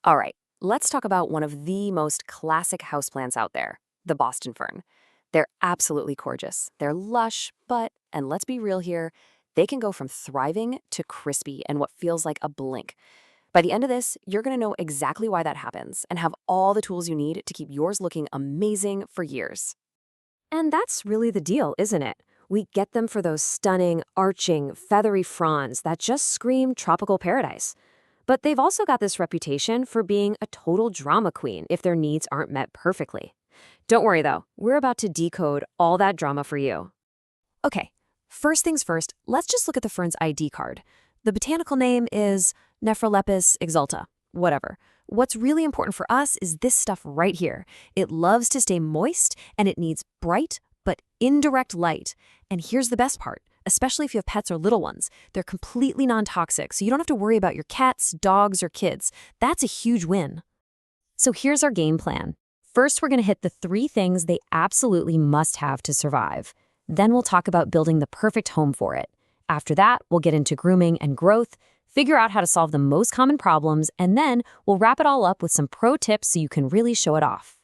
All right, let's talk about one of the most classic houseplants out there, the Boston fern. They're absolutely gorgeous. They're lush, but, and let's be real here, they can go from thriving to crispy in what feels like a blink. By the end of this, you're going to know exactly why that happens and have all the tools you need to keep yours looking amazing for years. And that's really the deal, isn't it? We get them for those stunning, arching, feathery fronds that just scream tropical paradise. But they've also got this reputation for being a total drama queen if their needs aren't met perfectly. Don't worry though, we're about to decode all that drama for you. Okay, first things first, let's just look at the fern's ID card. The botanical name is Nephrolepis exaltata, whatever. What's really important for us is this stuff right here. It loves to stay moist and it needs bright but indirect light. And here's the best part, especially if you have pets or little ones. They're completely non-toxic, so you don't have to worry about your cats, dogs, or kids. That's a huge win. So here's our game plan. First, we're going to hit the 3 things they absolutely must have to survive. Then we'll talk about building the perfect home for it. After that, we'll get into grooming and growth, figure out how to solve the most common problems, and then we'll wrap it all up with some pro tips so you can really show it off.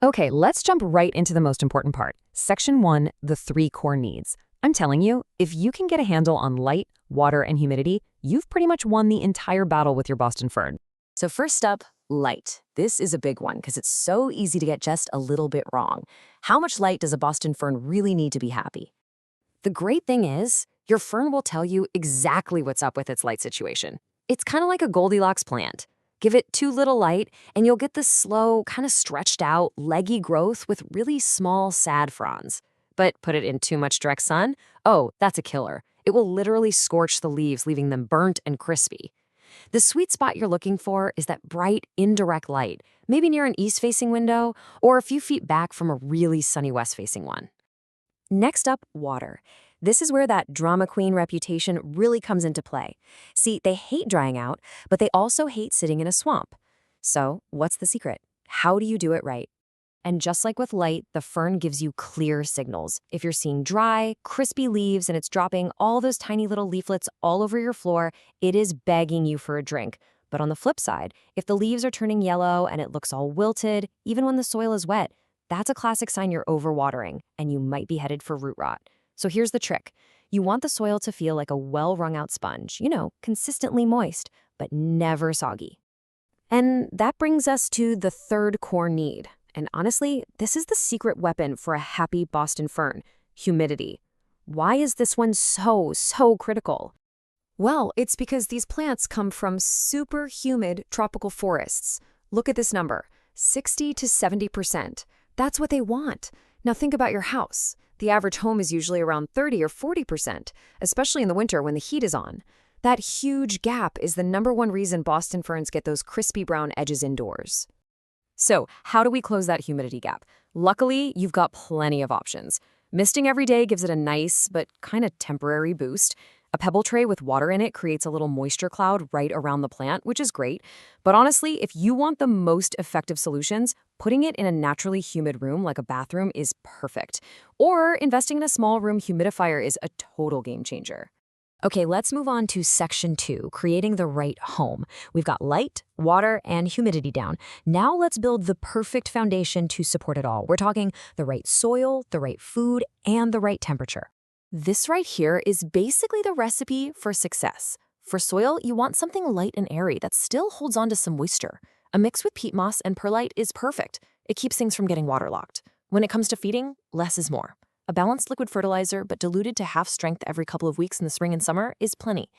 Okay, let's jump right into the most important part. Section 1, the 3 core needs. I'm telling you, if you can get a handle on light, water, and humidity, you've pretty much won the entire battle with your Boston fern. So first up, light. This is a big one because it's so easy to get just a little bit wrong. How much light does a Boston fern really need to be happy? The great thing is, your fern will tell you exactly what's up with its light situation. It's kind of like a Goldilocks plant. Give it too little light, and you'll get this slow, kind of stretched out, leggy growth with really small, sad fronds. But put it in too much direct sun, oh, that's a killer. It will literally scorch the leaves, leaving them burnt and crispy. The sweet spot you're looking for is that bright, indirect light, maybe near an east-facing window or a few feet back from a really sunny west-facing one. Next up, water. This is where that drama queen reputation really comes into play. See, they hate drying out, but they also hate sitting in a swamp. So, what's the secret? How do you do it right? And just like with light, the fern gives you clear signals. If you're seeing dry, crispy leaves and it's dropping all those tiny little leaflets all over your floor, it is begging you for a drink. But on the flip side, if the leaves are turning yellow and it looks all wilted, even when the soil is wet, that's a classic sign you're overwatering and you might be headed for root rot. So here's the trick. You want the soil to feel like a well-wrung-out sponge, consistently moist, but never soggy. And that brings us to the 3rd core need. And honestly, this is the secret weapon for a happy Boston fern: humidity. Why is this one so critical? Well, it's because these plants come from super humid tropical forests. Look at this number, 60 to 70%. That's what they want. Now think about your house. The average home is usually around 30 or 40%, especially in the winter when the heat is on. That huge gap is the #1 reason Boston ferns get those crispy brown edges indoors. So, how do we close that humidity gap? Luckily, you've got plenty of options. Misting every day gives it a nice but kind of temporary boost. A pebble tray with water in it creates a little moisture cloud right around the plant, which is great. But honestly, if you want the most effective solutions, putting it in a naturally humid room like a bathroom is perfect. Or investing in a small room humidifier is a total game changer. Okay, let's move on to section 2, creating the right home. We've got light, water, and humidity down. Now let's build the perfect foundation to support it all. We're talking the right soil, the right food, and the right temperature. This right here is basically the recipe for success. For soil, you want something light and airy that still holds on to some moisture. A mix with peat moss and perlite is perfect. It keeps things from getting waterlogged. When it comes to feeding, less is more. A balanced liquid fertilizer, but diluted to half strength every couple of weeks in the spring and summer, is plenty.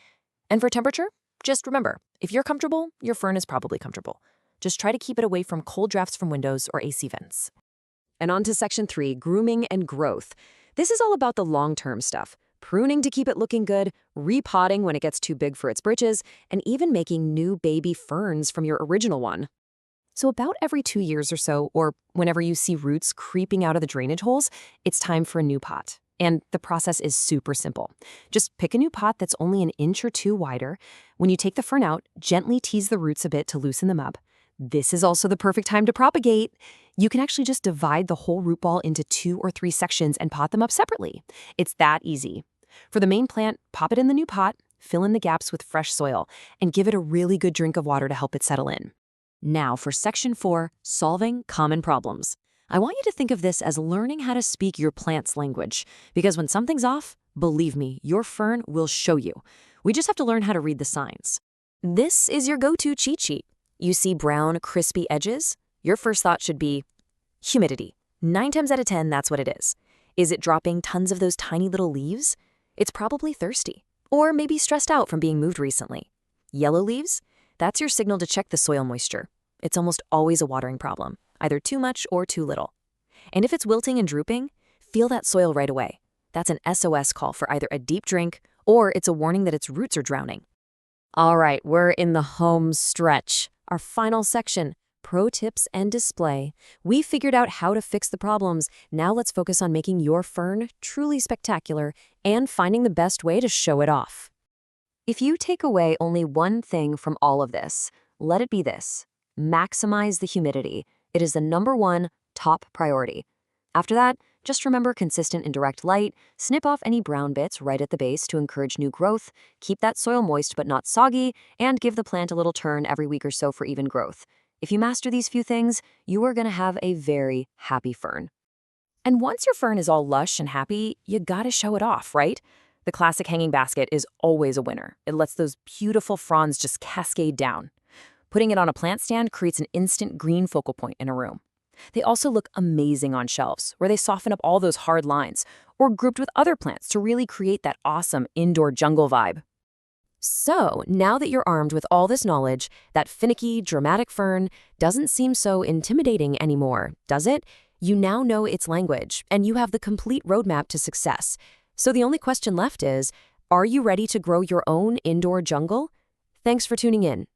And for temperature, just remember, if you're comfortable, your fern is probably comfortable. Just try to keep it away from cold drafts from windows or AC vents. And on to section 3, grooming and growth. This is all about the long-term stuff. Pruning to keep it looking good, repotting when it gets too big for its britches, and even making new baby ferns from your original one. So about every 2 years or so, or whenever you see roots creeping out of the drainage holes, it's time for a new pot. And the process is super simple. Just pick a new pot that's only an inch or 2 wider. When you take the fern out, gently tease the roots a bit to loosen them up. This is also the perfect time to propagate. You can actually just divide the whole root ball into 2 or 3 sections and pot them up separately. It's that easy. For the main plant, pop it in the new pot, fill in the gaps with fresh soil, and give it a really good drink of water to help it settle in. Now for Section 4, Solving Common Problems. I want you to think of this as learning how to speak your plant's language, because when something's off, believe me, your fern will show you. We just have to learn how to read the signs. This is your go-to cheat sheet. You see brown, crispy edges? Your first thought should be humidity. 9 times out of 10, that's what it is. Is it dropping tons of those tiny little leaves? It's probably thirsty, or maybe stressed out from being moved recently. Yellow leaves? That's your signal to check the soil moisture. It's almost always a watering problem, either too much or too little. And if it's wilting and drooping, feel that soil right away. That's an SOS call for either a deep drink or it's a warning that its roots are drowning. All right, we're in the home stretch. Our final section, pro tips and display. We figured out how to fix the problems. Now let's focus on making your fern truly spectacular and finding the best way to show it off. If you take away only one thing from all of this, let it be this: maximize the humidity. It is the #1 top priority. After that, just remember consistent indirect light, snip off any brown bits right at the base to encourage new growth, keep that soil moist but not soggy, and give the plant a little turn every week or so for even growth. If you master these few things, you are going to have a very happy fern. And once your fern is all lush and happy, you gotta show it off, right? The classic hanging basket is always a winner. It lets those beautiful fronds just cascade down. Putting it on a plant stand creates an instant green focal point in a room. They also look amazing on shelves, where they soften up all those hard lines, or grouped with other plants to really create that awesome indoor jungle vibe. So, now that you're armed with all this knowledge, that finicky, dramatic fern doesn't seem so intimidating anymore, does it? You now know its language, and you have the complete roadmap to success. So the only question left is, are you ready to grow your own indoor jungle? Thanks for tuning in.